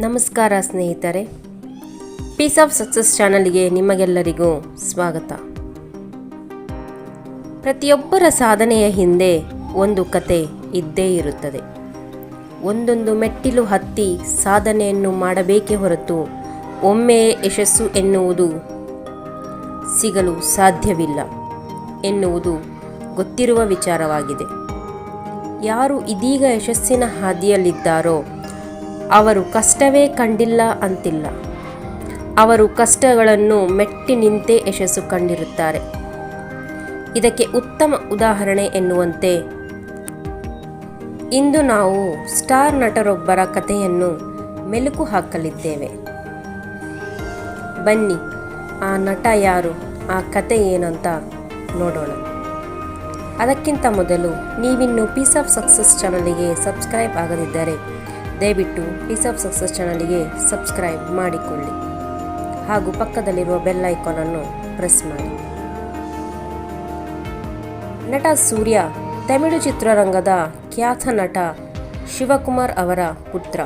ನಮಸ್ಕಾರ ಸ್ನೇಹಿತರೆ, piece of success ಚಾನಲ್ಗೆ ನಿಮಗೆಲ್ಲರಿಗೂ ಸ್ವಾಗತ. ಪ್ರತಿಯೊಬ್ಬರ ಸಾಧನೆಯ ಹಿಂದೆ ಒಂದು ಕತೆ ಇದ್ದೇ ಇರುತ್ತದೆ. ಒಂದೊಂದು ಮೆಟ್ಟಿಲು ಹತ್ತಿ ಸಾಧನೆಯನ್ನು ಮಾಡಬೇಕೇ ಹೊರತು ಒಮ್ಮೆಯೇ ಯಶಸ್ಸು ಎನ್ನುವುದು ಸಿಗಲು ಸಾಧ್ಯವಿಲ್ಲ ಎನ್ನುವುದು ಗೊತ್ತಿರುವ ವಿಚಾರವಾಗಿದೆ. ಯಾರು ಇದೀಗ ಯಶಸ್ಸಿನ ಹಾದಿಯಲ್ಲಿದ್ದಾರೋ ಅವರು ಕಷ್ಟವೇ ಕಂಡಿಲ್ಲ ಅಂತಿಲ್ಲ. ಅವರು ಕಷ್ಟಗಳನ್ನು ಮೆಟ್ಟಿ ನಿಂತೇ ಯಶಸ್ಸು ಕಂಡಿರುತ್ತಾರೆ. ಇದಕ್ಕೆ ಉತ್ತಮ ಉದಾಹರಣೆ ಎನ್ನುವಂತೆ ಇಂದು ನಾವು ಸ್ಟಾರ್ ನಟರೊಬ್ಬರ ಕಥೆಯನ್ನು ಮೆಲುಕು ಹಾಕಲಿದ್ದೇವೆ. ಬನ್ನಿ, ಆ ನಟ ಯಾರು, ಆ ಕತೆ ಏನಂತ ನೋಡೋಣ. ಅದಕ್ಕಿಂತ ಮೊದಲು ನೀವಿನ್ನು ಪೀಸ್ ಆಫ್ ಸಕ್ಸಸ್ ಚಾನಲಿಗೆ ಸಬ್ಸ್ಕ್ರೈಬ್ ಆಗದಿದ್ದರೆ ದಯವಿಟ್ಟು ಪೀಸ್ ಆಫ್ ಸಕ್ಸಸ್ ಚಾನಲಿಗೆ ಸಬ್ಸ್ಕ್ರೈಬ್ ಮಾಡಿಕೊಳ್ಳಿ ಹಾಗೂ ಪಕ್ಕದಲ್ಲಿರುವ ಬೆಲ್ ಐಕಾನನ್ನು ಪ್ರೆಸ್ ಮಾಡಿ. ನಟ ಸೂರ್ಯ ತಮಿಳು ಚಿತ್ರರಂಗದ ಖ್ಯಾತ ನಟ ಶಿವಕುಮಾರ್ ಅವರ ಪುತ್ರ.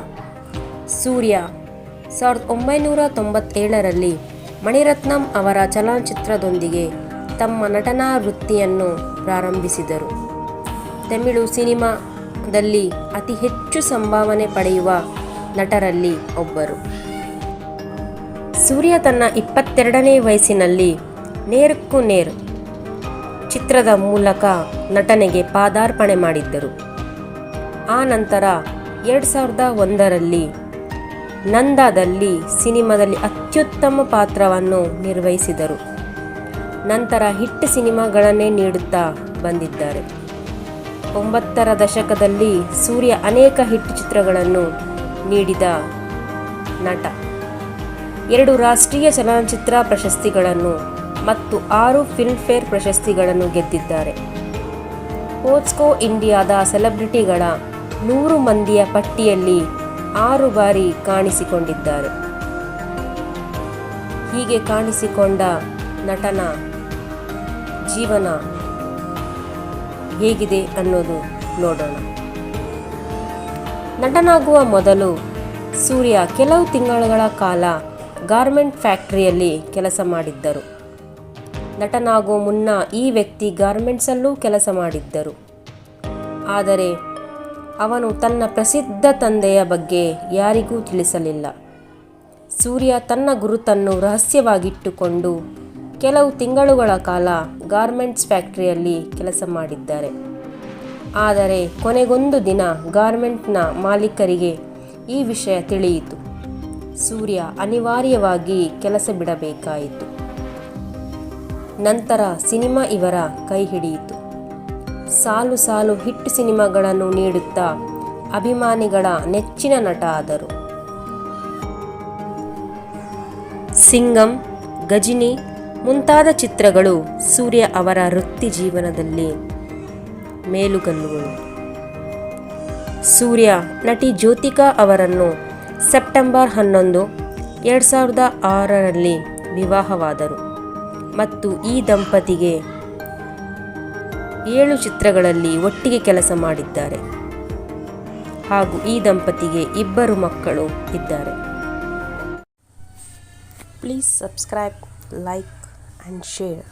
ಸೂರ್ಯ 1997ರಲ್ಲಿ ಮಣಿರತ್ನಂ ಅವರ ಚಲನಚಿತ್ರದೊಂದಿಗೆ ತಮ್ಮ ನಟನಾ ವೃತ್ತಿಯನ್ನು ಪ್ರಾರಂಭಿಸಿದರು. ತಮಿಳು ಸಿನಿಮಾದಲ್ಲಿ ಅತಿ ಹೆಚ್ಚು ಸಂಭಾವನೆ ಪಡೆಯುವ ನಟರಲ್ಲಿ ಒಬ್ಬರು. ಸೂರ್ಯ ತನ್ನ 22ನೇ ವಯಸ್ಸಿನಲ್ಲಿ ನೇರ್ಕು ನೇರ್ ಚಿತ್ರದ ಮೂಲಕ ನಟನೆಗೆ ಪಾದಾರ್ಪಣೆ ಮಾಡಿದ್ದರು. ಆ ನಂತರ 2001ರಲ್ಲಿ ನಂದಾದಲ್ಲಿ ಸಿನಿಮಾದಲ್ಲಿ ಅತ್ಯುತ್ತಮ ಪಾತ್ರವನ್ನು ನಿರ್ವಹಿಸಿದರು. ನಂತರ ಹಿಟ್ ಸಿನಿಮಾಗಳನ್ನೇ ನೀಡುತ್ತಾ ಬಂದಿದ್ದಾರೆ. 90ರ ದಶಕದಲ್ಲಿ ಸೂರ್ಯ ಅನೇಕ ಹಿಟ್ ಚಿತ್ರಗಳನ್ನು ನೀಡಿದ ನಟ. 2 ರಾಷ್ಟ್ರೀಯ ಚಲನಚಿತ್ರ ಪ್ರಶಸ್ತಿಗಳನ್ನು ಮತ್ತು 6 ಫಿಲ್ಮ್ಫೇರ್ ಪ್ರಶಸ್ತಿಗಳನ್ನು ಗೆದ್ದಿದ್ದಾರೆ. ಪೋಸ್ಕೋ ಇಂಡಿಯಾದ ಸೆಲೆಬ್ರಿಟಿಗಳ 100 ಮಂದಿಯ ಪಟ್ಟಿಯಲ್ಲಿ 6 ಬಾರಿ ಕಾಣಿಸಿಕೊಂಡಿದ್ದಾರೆ. ಹೀಗೆ ಕಾಣಿಸಿಕೊಂಡ ನಟನ ಜೀವನ ಹೇಗಿದೆ ಅನ್ನೋದು ನೋಡೋಣ. ನಟನಾಗುವ ಮೊದಲು ಸೂರ್ಯ ಕೆಲವು ತಿಂಗಳುಗಳ ಕಾಲ ಗಾರ್ಮೆಂಟ್ ಫ್ಯಾಕ್ಟರಿಯಲ್ಲಿ ಕೆಲಸ ಮಾಡಿದ್ದರು. ನಟನಾಗುವ ಮುನ್ನ ಈ ವ್ಯಕ್ತಿ ಗಾರ್ಮೆಂಟ್ಸಲ್ಲೂ ಕೆಲಸ ಮಾಡಿದ್ದರು. ಆದರೆ ಅವನು ತನ್ನ ಪ್ರಸಿದ್ಧ ತಂದೆಯ ಬಗ್ಗೆ ಯಾರಿಗೂ ತಿಳಿಸಲಿಲ್ಲ. ಸೂರ್ಯ ತನ್ನ ಗುರುತನ್ನು ರಹಸ್ಯವಾಗಿಟ್ಟುಕೊಂಡು ಕೆಲವು ತಿಂಗಳುಗಳ ಕಾಲ ಗಾರ್ಮೆಂಟ್ಸ್ ಫ್ಯಾಕ್ಟರಿಯಲ್ಲಿ ಕೆಲಸ ಮಾಡಿದ್ದಾರೆ. ಆದರೆ ಕೊನೆಗೊಂದು ದಿನ ಗಾರ್ಮೆಂಟ್ನ ಮಾಲೀಕರಿಗೆ ಈ ವಿಷಯ ತಿಳಿಯಿತು. ಸೂರ್ಯ ಅನಿವಾರ್ಯವಾಗಿ ಕೆಲಸ ಬಿಡಬೇಕಾಯಿತು. ನಂತರ ಸಿನಿಮಾ ಇವರ ಕೈ ಹಿಡಿಯಿತು. ಸಾಲು ಸಾಲು ಹಿಟ್ ಸಿನಿಮಾಗಳನ್ನು ನೀಡುತ್ತಾ ಅಭಿಮಾನಿಗಳ ನೆಚ್ಚಿನ ನಟ ಆದರು. ಸಿಂಗಂ, ಗಜಿನಿ ಮುಂತಾದ ಚಿತ್ರಗಳು ಸೂರ್ಯ ಅವರ ವೃತ್ತಿ ಜೀವನದಲ್ಲಿ ಮೇಲುಗಲ್ಲುಗಳು. ಸೂರ್ಯ ನಟಿ ಜ್ಯೋತಿಕಾ ಅವರನ್ನು ಸೆಪ್ಟೆಂಬರ್ 11, 2006ರಲ್ಲಿ ವಿವಾಹವಾದರು ಮತ್ತು ಈ ದಂಪತಿಗೆ 7 ಚಿತ್ರಗಳಲ್ಲಿ ಒಟ್ಟಿಗೆ ಕೆಲಸ ಮಾಡಿದ್ದಾರೆ ಹಾಗೂ ಈ ದಂಪತಿಗೆ 2 ಮಕ್ಕಳು ಇದ್ದಾರೆ. Please subscribe, like and share.